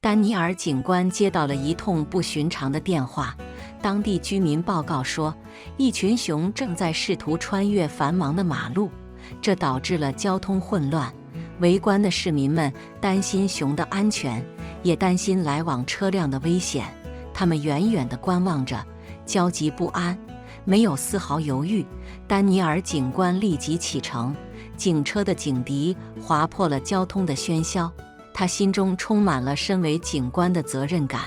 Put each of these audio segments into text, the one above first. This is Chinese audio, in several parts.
丹尼尔警官接到了一通不寻常的电话，当地居民报告说，一群熊正在试图穿越繁忙的马路，这导致了交通混乱。围观的市民们担心熊的安全，也担心来往车辆的危险。他们远远地观望着，焦急不安，没有丝毫犹豫。丹尼尔警官立即启程，警车的警笛划破了交通的喧嚣。他心中充满了身为警官的责任感，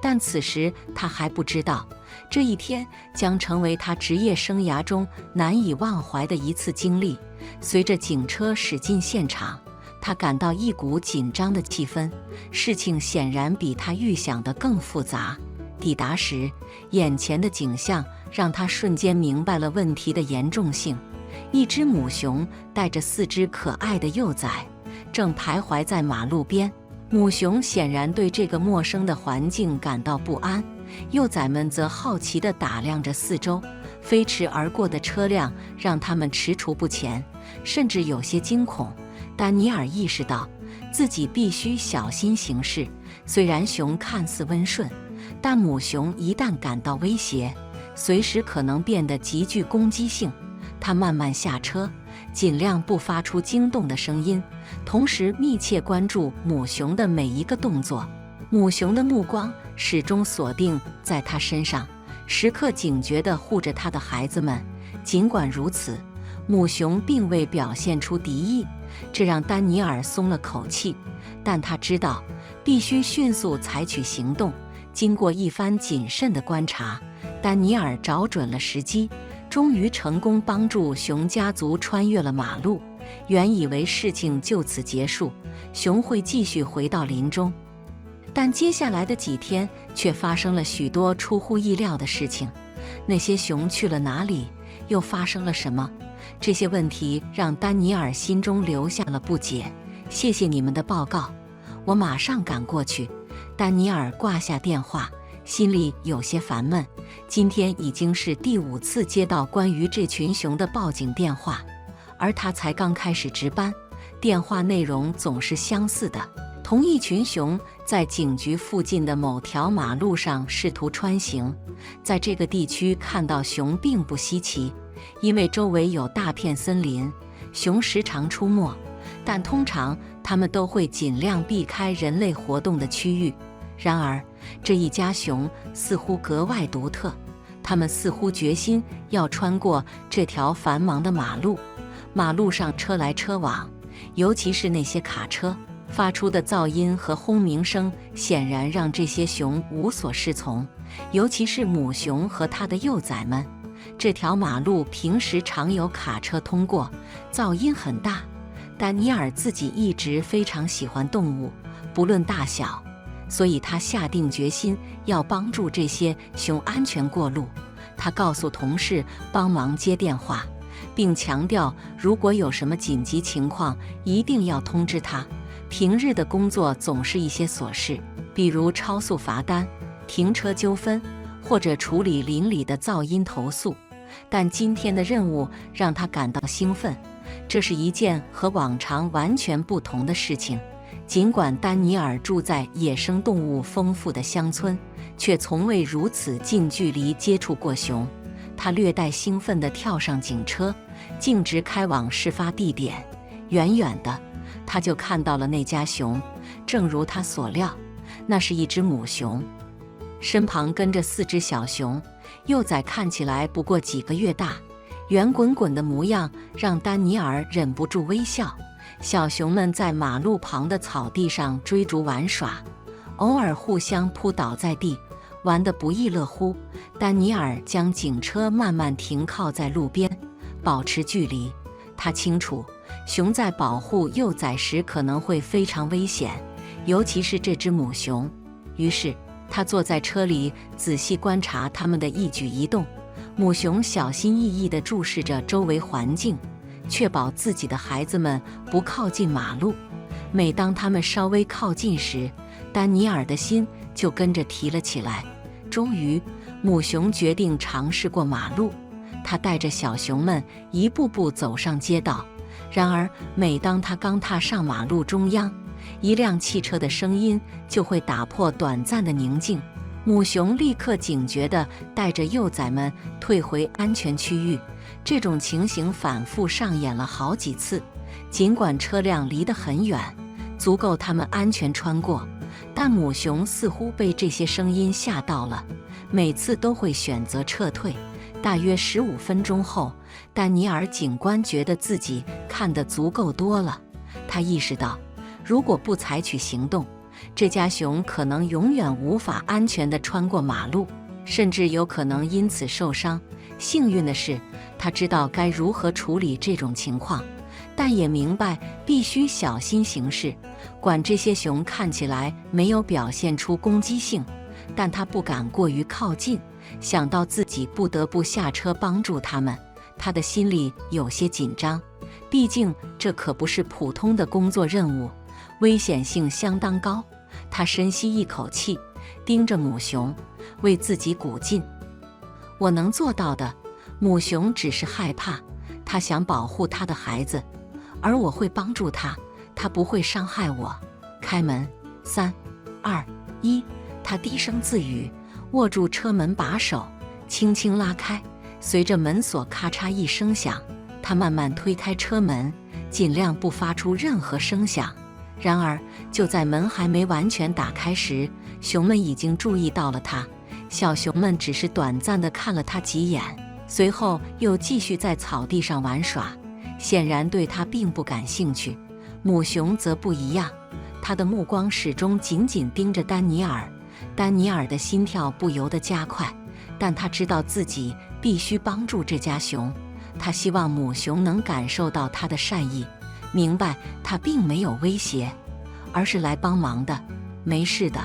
但此时他还不知道，这一天将成为他职业生涯中难以忘怀的一次经历。随着警车驶进现场，他感到一股紧张的气氛，事情显然比他预想的更复杂。抵达时，眼前的景象让他瞬间明白了问题的严重性。一只母熊带着4只可爱的幼崽，正徘徊在马路边。母熊显然对这个陌生的环境感到不安，幼崽们则好奇地打量着四周。飞驰而过的车辆让他们踟蹰不前，甚至有些惊恐。丹尼尔意识到自己必须小心行事。虽然熊看似温顺，但母熊一旦感到威胁，随时可能变得极具攻击性。他慢慢下车，尽量不发出惊动的声音，同时密切关注母熊的每一个动作。母熊的目光始终锁定在他身上，时刻警觉地护着他的孩子们。尽管如此，母熊并未表现出敌意，这让丹尼尔松了口气。但他知道必须迅速采取行动。经过一番谨慎的观察，丹尼尔找准了时机，终于成功帮助熊家族穿越了马路。原以为事情就此结束，熊会继续回到林中，但接下来的几天却发生了许多出乎意料的事情。那些熊去了哪里？又发生了什么？这些问题让丹尼尔心中留下了不解。谢谢你们的报告，我马上赶过去。丹尼尔挂下电话，心里有些烦闷。今天已经是第5次接到关于这群熊的报警电话，而他才刚开始值班。电话内容总是相似的，同一群熊在警局附近的某条马路上试图穿行。在这个地区看到熊并不稀奇，因为周围有大片森林，熊时常出没，但通常它们都会尽量避开人类活动的区域。然而，这一家熊似乎格外独特，它们似乎决心要穿过这条繁忙的马路。马路上车来车往，尤其是那些卡车发出的噪音和轰鸣声，显然让这些熊无所适从，尤其是母熊和它的幼崽们。这条马路平时常有卡车通过，噪音很大。丹尼尔自己一直非常喜欢动物，不论大小，所以他下定决心要帮助这些熊安全过路。他告诉同事帮忙接电话，并强调如果有什么紧急情况一定要通知他。平日的工作总是一些琐事，比如超速罚单、停车纠纷，或者处理邻里的噪音投诉。但今天的任务让他感到兴奋，这是一件和往常完全不同的事情。尽管丹尼尔住在野生动物丰富的乡村，却从未如此近距离接触过熊。他略带兴奋地跳上警车，径直开往事发地点。远远的，他就看到了那家熊，正如他所料，那是一只母熊，身旁跟着4只小熊，幼崽看起来不过几个月大，圆滚滚的模样让丹尼尔忍不住微笑。小熊们在马路旁的草地上追逐玩耍，偶尔互相扑倒在地，玩得不亦乐乎。丹尼尔将警车慢慢停靠在路边，保持距离。他清楚，熊在保护幼崽时可能会非常危险，尤其是这只母熊。于是，他坐在车里，仔细观察它们的一举一动。母熊小心翼翼地注视着周围环境，确保自己的孩子们不靠近马路。每当他们稍微靠近时，丹尼尔的心就跟着提了起来。终于，母熊决定尝试过马路。他带着小熊们一步步走上街道。然而，每当他刚踏上马路中央，一辆汽车的声音就会打破短暂的宁静。母熊立刻警觉地带着幼崽们退回安全区域。这种情形反复上演了好几次，尽管车辆离得很远，足够它们安全穿过，但母熊似乎被这些声音吓到了，每次都会选择撤退。大约15分钟后，丹尼尔警官觉得自己看得足够多了，他意识到，如果不采取行动，这家熊可能永远无法安全地穿过马路，甚至有可能因此受伤。幸运的是，他知道该如何处理这种情况，但也明白必须小心行事。管这些熊看起来没有表现出攻击性，但他不敢过于靠近。想到自己不得不下车帮助他们，他的心里有些紧张。毕竟这可不是普通的工作任务，危险性相当高。他深吸一口气，盯着母熊，为自己鼓劲。我能做到的。母熊只是害怕，它想保护它的孩子，而我会帮助它，它不会伤害我。开门，3、2、1，他低声自语，握住车门把手，轻轻拉开。随着门锁咔嚓一声响，他慢慢推开车门，尽量不发出任何声响。然而，就在门还没完全打开时，熊们已经注意到了他。小熊们只是短暂地看了他几眼，随后又继续在草地上玩耍，显然对他并不感兴趣。母熊则不一样，他的目光始终紧紧盯着丹尼尔。丹尼尔的心跳不由得加快，但他知道自己必须帮助这家熊。他希望母熊能感受到他的善意，明白他并没有威胁，而是来帮忙的。没事的，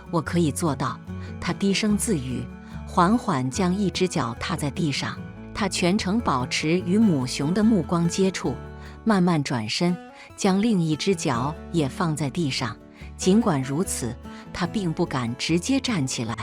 我可以做到。他低声自语，缓缓将一只脚踏在地上。他全程保持与母熊的目光接触，慢慢转身，将另一只脚也放在地上。尽管如此，他并不敢直接站起来，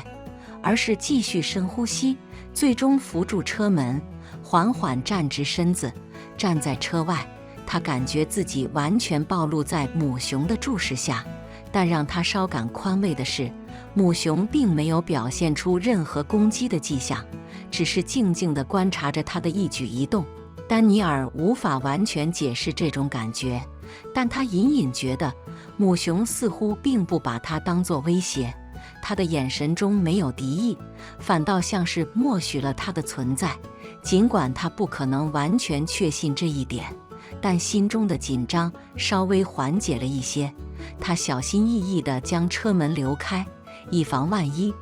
而是继续深呼吸，最终扶住车门，缓缓站直身子，站在车外。他感觉自己完全暴露在母熊的注视下，但让他稍感宽慰的是，母熊并没有表现出任何攻击的迹象，只是静静地观察着他的一举一动。丹尼尔无法完全解释这种感觉，但他隐隐觉得母熊似乎并不把他当作威胁，他的眼神中没有敌意，反倒像是默许了他的存在。尽管他不可能完全确信这一点，但心中的紧张稍微缓解了一些。他小心翼翼地将车门留开，以防万一，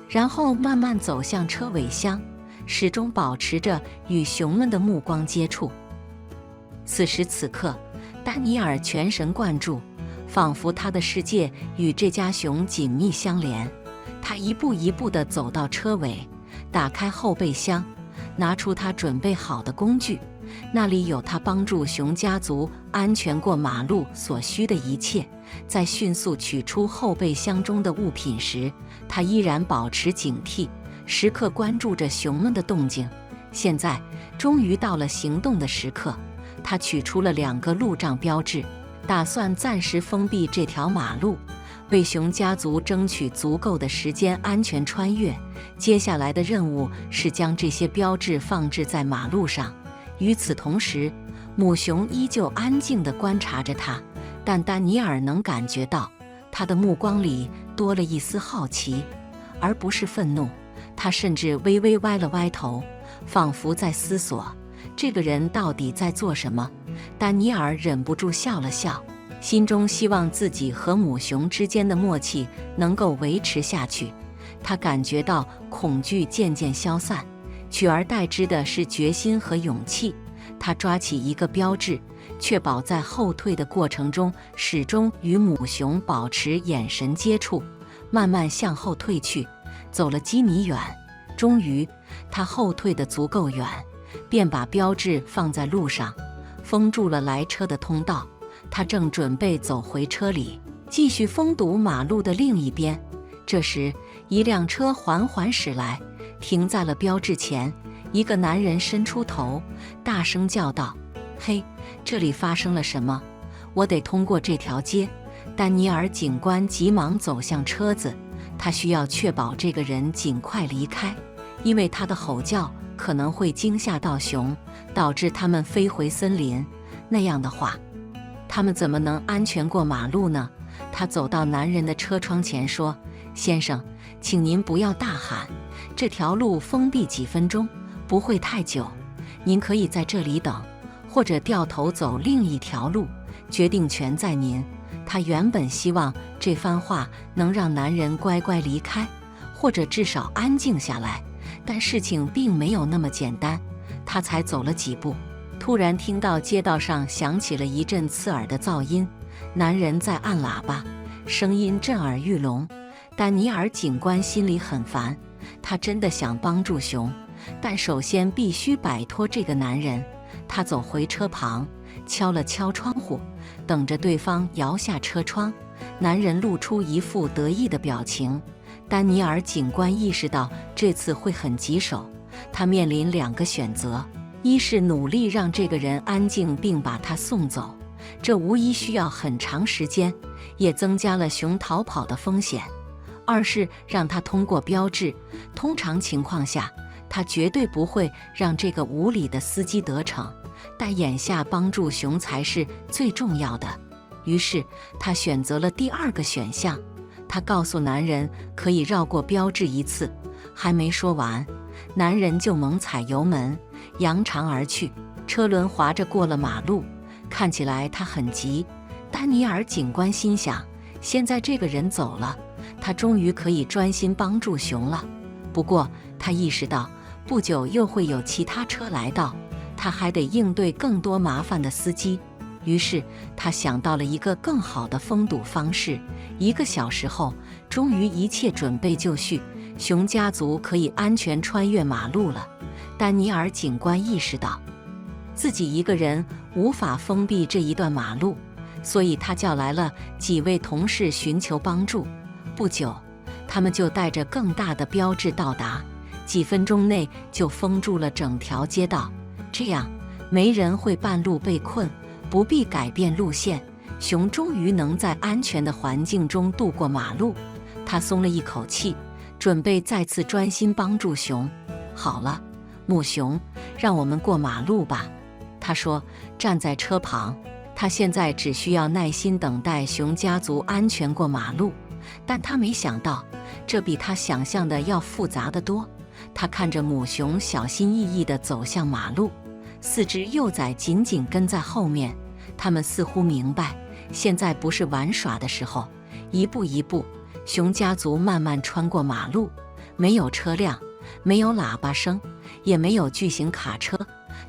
然后慢慢走向车尾箱，始终保持着与熊们的目光接触。此时此刻，丹尼尔全神贯注，仿佛他的世界与这家熊紧密相连。他一步一步地走到车尾，打开后备箱，拿出他准备好的工具，那里有他帮助熊家族安全过马路所需的一切。在迅速取出后备箱中的物品时，他依然保持警惕，时刻关注着熊们的动静。现在终于到了行动的时刻，他取出了2个路障标志，打算暂时封闭这条马路，为熊家族争取足够的时间安全穿越。接下来的任务是将这些标志放置在马路上。与此同时，母熊依旧安静地观察着他，但丹尼尔能感觉到他的目光里多了一丝好奇，而不是愤怒。他甚至微微歪了歪头，仿佛在思索这个人到底在做什么。丹尼尔忍不住笑了笑，心中希望自己和母熊之间的默契能够维持下去。他感觉到恐惧渐渐消散，取而代之的是决心和勇气。他抓起一个标志，确保在后退的过程中始终与母熊保持眼神接触，慢慢向后退去。走了几米远，终于他后退得足够远，便把标志放在路上，封住了来车的通道。他正准备走回车里，继续封堵马路的另一边。这时，一辆车缓缓驶来，停在了标志前。一个男人伸出头，大声叫道：“嘿，这里发生了什么？我得通过这条街。”丹尼尔警官急忙走向车子，他需要确保这个人尽快离开，因为他的吼叫可能会惊吓到熊，导致他们飞回森林。那样的话，他们怎么能安全过马路呢？他走到男人的车窗前说：“先生，请您不要大喊，这条路封闭几分钟，不会太久。您可以在这里等，或者掉头走另一条路，决定权在您。”他原本希望这番话能让男人乖乖离开，或者至少安静下来，但事情并没有那么简单。他才走了几步，突然听到街道上响起了一阵刺耳的噪音，男人在按喇叭，声音震耳欲聋。丹尼尔警官心里很烦，他真的想帮助熊，但首先必须摆脱这个男人。他走回车旁，敲了敲窗户，等着对方摇下车窗。男人露出一副得意的表情。丹尼尔警官意识到这次会很棘手，他面临两个选择：一是努力让这个人安静并把他送走，这无疑需要很长时间，也增加了熊逃跑的风险；二是让他通过标志。通常情况下，他绝对不会让这个无理的司机得逞，但眼下帮助熊才是最重要的。于是他选择了第二个选项。他告诉男人可以绕过标志一次，还没说完，男人就猛踩油门，扬长而去。车轮滑着过了马路，看起来他很急。丹尼尔警官心想，现在这个人走了，他终于可以专心帮助熊了。不过他意识到，不久又会有其他车来到，他还得应对更多麻烦的司机。于是他想到了一个更好的封堵方式。1个小时后，终于一切准备就绪，熊家族可以安全穿越马路了。丹尼尔警官意识到，自己一个人无法封闭这一段马路，所以他叫来了几位同事寻求帮助。不久，他们就带着更大的标志到达，几分钟内就封住了整条街道，这样没人会半路被困，不必改变路线。熊终于能在安全的环境中渡过马路，他松了一口气，准备再次专心帮助熊。好了，母熊，让我们过马路吧，他说，站在车旁。他现在只需要耐心等待熊家族安全过马路，但他没想到，这比他想象的要复杂得多。他看着母熊小心翼翼地走向马路，4只幼崽紧紧跟在后面。他们似乎明白，现在不是玩耍的时候。一步一步，熊家族慢慢穿过马路，没有车辆，没有喇叭声，也没有巨型卡车。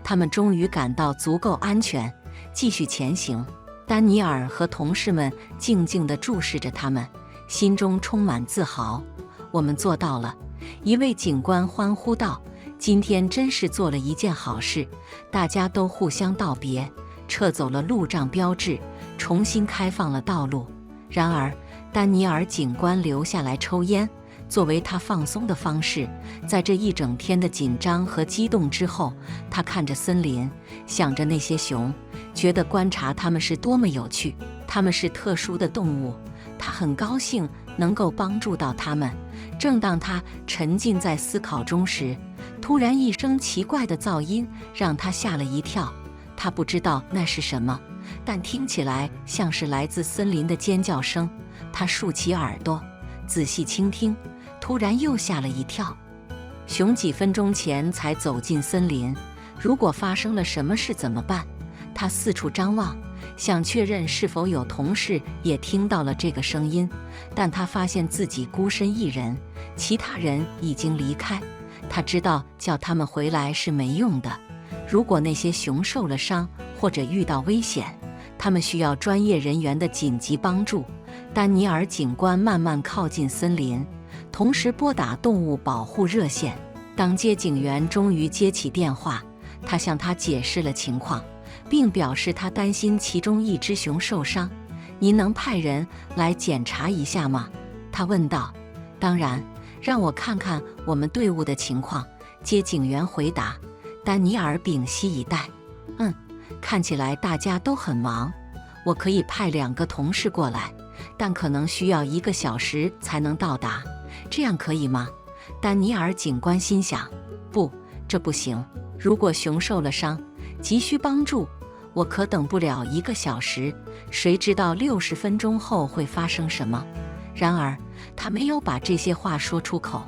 他们终于感到足够安全，继续前行。丹尼尔和同事们静静地注视着他们，心中充满自豪。我们做到了，一位警官欢呼道，今天真是做了一件好事。大家都互相道别，撤走了路障标志，重新开放了道路。然而，丹尼尔警官留下来抽烟，作为他放松的方式。在这一整天的紧张和激动之后，他看着森林，想着那些熊，觉得观察它们是多么有趣。它们是特殊的动物，他很高兴能够帮助到它们。正当他沉浸在思考中时，突然一声奇怪的噪音让他吓了一跳。他不知道那是什么，但听起来像是来自森林的尖叫声。他竖起耳朵，仔细倾听，突然又吓了一跳。熊几分钟前才走进森林，如果发生了什么事怎么办？他四处张望，想确认是否有同事也听到了这个声音，但他发现自己孤身一人，其他人已经离开。他知道叫他们回来是没用的。如果那些熊受了伤或者遇到危险，他们需要专业人员的紧急帮助。丹尼尔警官慢慢靠近森林，同时拨打动物保护热线。当接警员终于接起电话，他向他解释了情况，并表示他担心其中一只熊受伤。您能派人来检查一下吗？他问道。当然，让我看看我们队伍的情况，接警员回答。丹尼尔屏息以待。看起来大家都很忙，我可以派2个同事过来，但可能需要1个小时才能到达，这样可以吗？丹尼尔警官心想，不，这不行。如果熊受了伤，急需帮助，我可等不了1个小时，谁知道60分钟后会发生什么？然而，他没有把这些话说出口，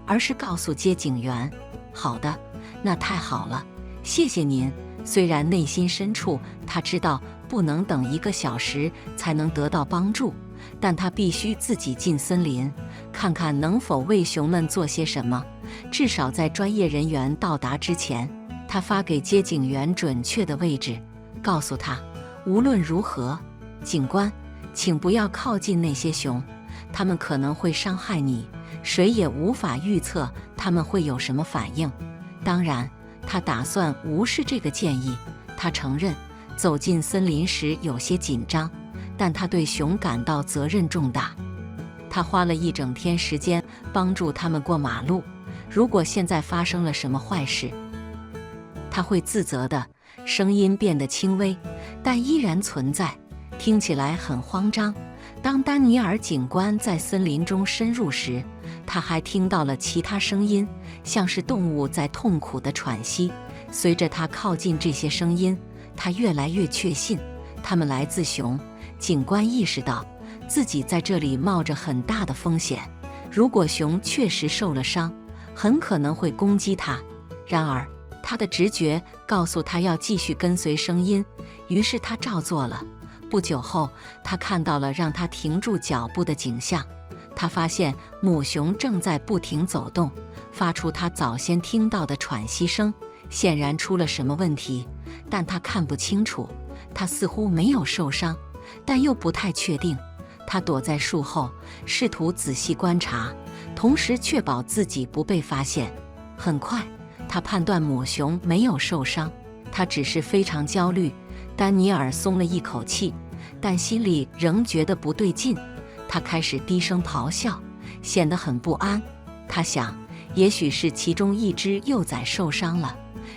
而是告诉接警员：好的，那太好了，谢谢您。虽然内心深处他知道不能等1个小时才能得到帮助，但他必须自己进森林，看看能否为熊们做些什么。至少在专业人员到达之前，他发给接警员准确的位置，告诉他，无论如何，警官，请不要靠近那些熊，他们可能会伤害你，谁也无法预测他们会有什么反应。当然，他打算无视这个建议。他承认走进森林时有些紧张，但他对熊感到责任重大。他花了1整天时间帮助他们过马路，如果现在发生了什么坏事，他会自责的。声音变得轻微，但依然存在，听起来很慌张。当丹尼尔警官在森林中深入时，他还听到了其他声音，像是动物在痛苦地喘息。随着他靠近这些声音，他越来越确信它们来自熊。警官意识到自己在这里冒着很大的风险，如果熊确实受了伤，很可能会攻击他。然而，他的直觉告诉他要继续跟随声音，于是他照做了。不久后，他看到了让他停住脚步的景象。他发现母熊正在不停走动，发出他早先听到的喘息声，显然出了什么问题，但他看不清楚。他似乎没有受伤，但又不太确定。他躲在树后，试图仔细观察，同时确保自己不被发现。很快，他判断母熊没有受伤，他只是非常焦虑。丹尼尔松了一口气，但心里仍觉得不对劲。他开始低声咆哮，显得很不安。他想，也许是其中一只幼崽受伤了，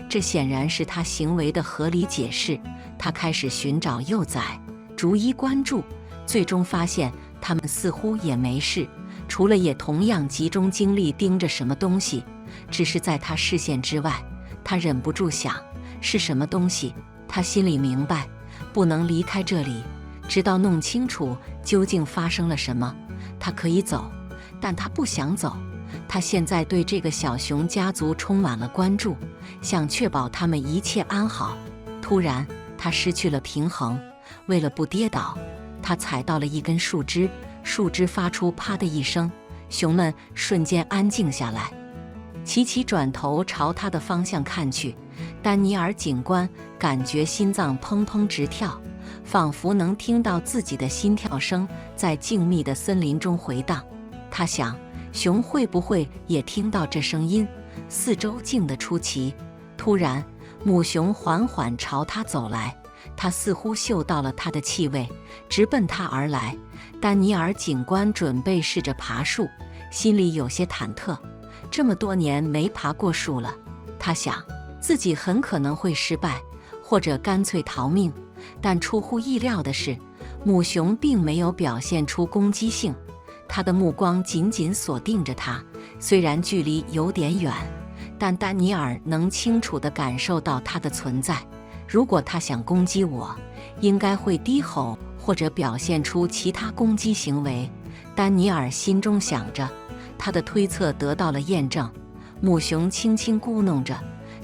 这显然是他行为的合理解释。他开始寻找幼崽，逐一关注，最终发现它们似乎也没事，除了也同样集中精力盯着什么东西，只是在他视线之外。他忍不住想，是什么东西？他心里明白，不能离开这里，直到弄清楚究竟发生了什么。他可以走，但他不想走。他现在对这个小熊家族充满了关注，想确保他们一切安好。突然，他失去了平衡，为了不跌倒，他踩到了一根树枝，树枝发出啪的一声，熊们瞬间安静下来。琪琪转头朝他的方向看去，丹尼尔警官感觉心脏砰砰直跳，仿佛能听到自己的心跳声在静谧的森林中回荡。他想，熊会不会也听到这声音？四周静得出奇。突然，母熊缓缓朝他走来，他似乎嗅到了他的气味，直奔他而来。丹尼尔警官准备试着爬树，心里有些忐忑。这么多年没爬过树了，他想自己很可能会失败，或者干脆逃命。但出乎意料的是，母熊并没有表现出攻击性，它的目光紧紧锁定着他。虽然距离有点远，但丹尼尔能清楚地感受到它的存在。如果它想攻击我，应该会低吼或者表现出其他攻击行为。丹尼尔心中想着，他的推测得到了验证。母熊轻轻咕哝着，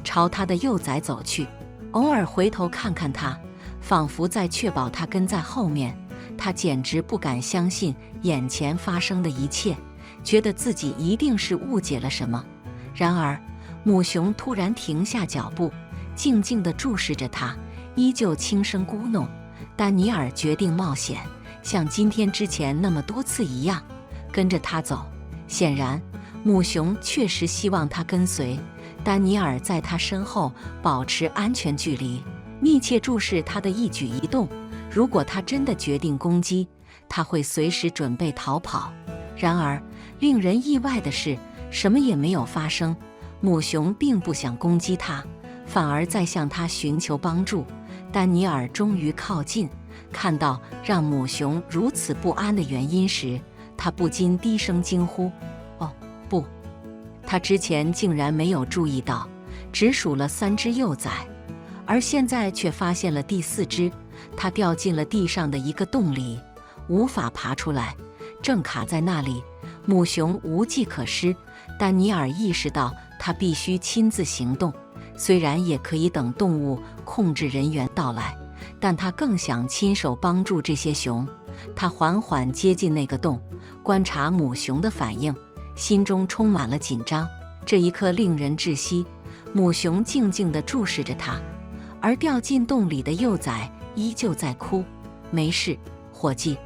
朝他的幼崽走去，偶尔回头看看他，仿佛在确保他跟在后面。他简直不敢相信眼前发生的一切，觉得自己一定是误解了什么。然而，母熊突然停下脚步，静静地注视着他，依旧轻声咕哝。丹尼尔决定冒险，像今天之前那么多次一样，跟着他走。显然，母熊确实希望他跟随。丹尼尔在他身后保持安全距离，密切注视他的一举一动。如果他真的决定攻击，他会随时准备逃跑。然而，令人意外的是，什么也没有发生。母熊并不想攻击他，反而在向他寻求帮助。丹尼尔终于靠近，看到让母熊如此不安的原因时，他不禁低声惊呼：“哦，不！”他之前竟然没有注意到，只数了3只幼崽，而现在却发现了第4只。它掉进了地上的一个洞里，无法爬出来，正卡在那里。母熊无计可施，丹尼尔意识到他必须亲自行动。虽然也可以等动物控制人员到来，但他更想亲手帮助这些熊。他缓缓接近那个洞，观察母熊的反应，心中充满了紧张。这一刻令人窒息，母熊静静地注视着他，而掉进洞里的幼崽依旧在哭。没事，伙计，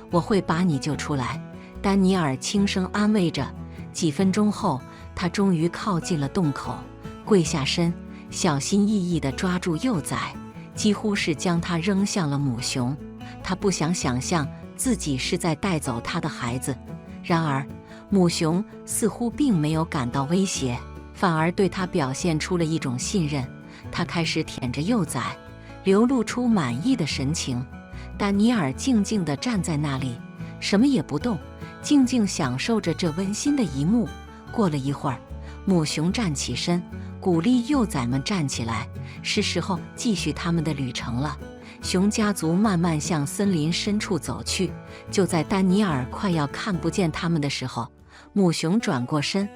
我会把你救出来，丹尼尔轻声安慰着。几分钟后，他终于靠近了洞口，跪下身，小心翼翼地抓住幼崽，几乎是将它扔向了母熊。他不想想象自己是在带走他的孩子。然而，母熊似乎并没有感到威胁，反而对他表现出了一种信任。他开始舔着幼崽，流露出满意的神情。丹尼尔静静地站在那里，什么也不动，静静享受着这温馨的一幕。过了一会儿，母熊站起身，鼓励幼崽们站起来，是时候继续他们的旅程了。熊家族慢慢向森林深处走去。就在丹尼尔快要看不见他们的时候，母熊转过身，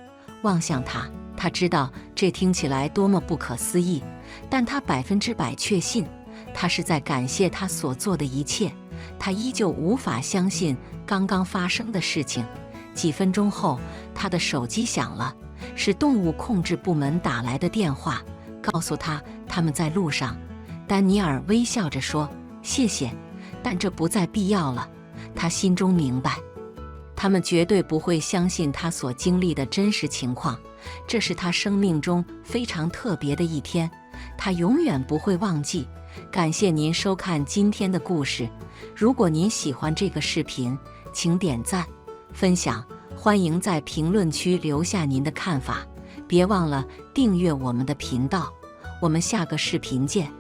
望向他。他知道这听起来多么不可思议，但他100%确信，他是在感谢他所做的一切。他依旧无法相信刚刚发生的事情。几分钟后，他的手机响了，是动物控制部门打来的电话，告诉他们在路上。丹尼尔微笑着说：“谢谢，但这不再必要了。”他心中明白，他们绝对不会相信他所经历的真实情况。这是他生命中非常特别的一天，他永远不会忘记。感谢您收看今天的故事。如果您喜欢这个视频，请点赞、分享，欢迎在评论区留下您的看法。别忘了订阅我们的频道，我们下个视频见。